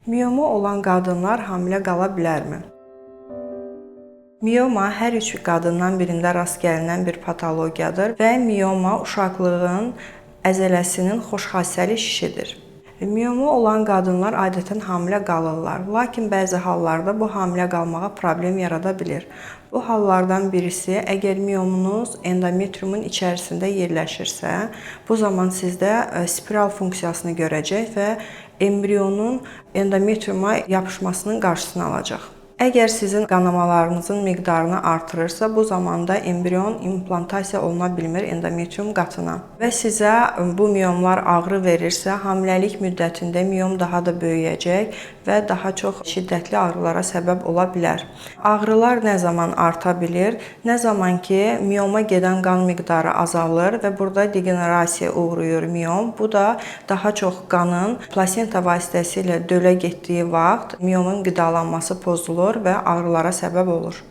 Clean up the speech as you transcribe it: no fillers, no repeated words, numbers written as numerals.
Miyomu olan qadınlar hamilə qala bilərmi? Miyoma hər üç qadından birində rast gəlinən bir patologiyadır və miyoma uşaqlığın əzələsinin xoşxassəli şişidir. Miyomu olan qadınlar adətən hamilə qalırlar, lakin bəzi hallarda bu hamilə qalmağa problem yarada bilir. Bu hallardan birisi, əgər miyomunuz endometriumun içərisində yerləşirsə, bu zaman sizdə spiral funksiyasını görəcək və embrionun endometriuma yapışmasının qarşısını alacaq. Əgər sizin qanamalarınızın miqdarını artırırsa, bu zamanda embrion implantasiya oluna bilmir endometrium qatına. Və sizə bu miyomlar ağrı verirsə, hamiləlik müddətində miyom daha da böyüyəcək və daha çox şiddətli ağrılara səbəb ola bilər. Ağrılar nə zaman arta bilir? Nə zaman ki, miyoma gedən qan miqdarı azalır və burada degenerasiyaya uğrayır miyom. Bu da daha çox qanın plasenta vasitəsilə dölə getdiyi vaxt miyomun qidalanması pozulur və ağrılara səbəb olur.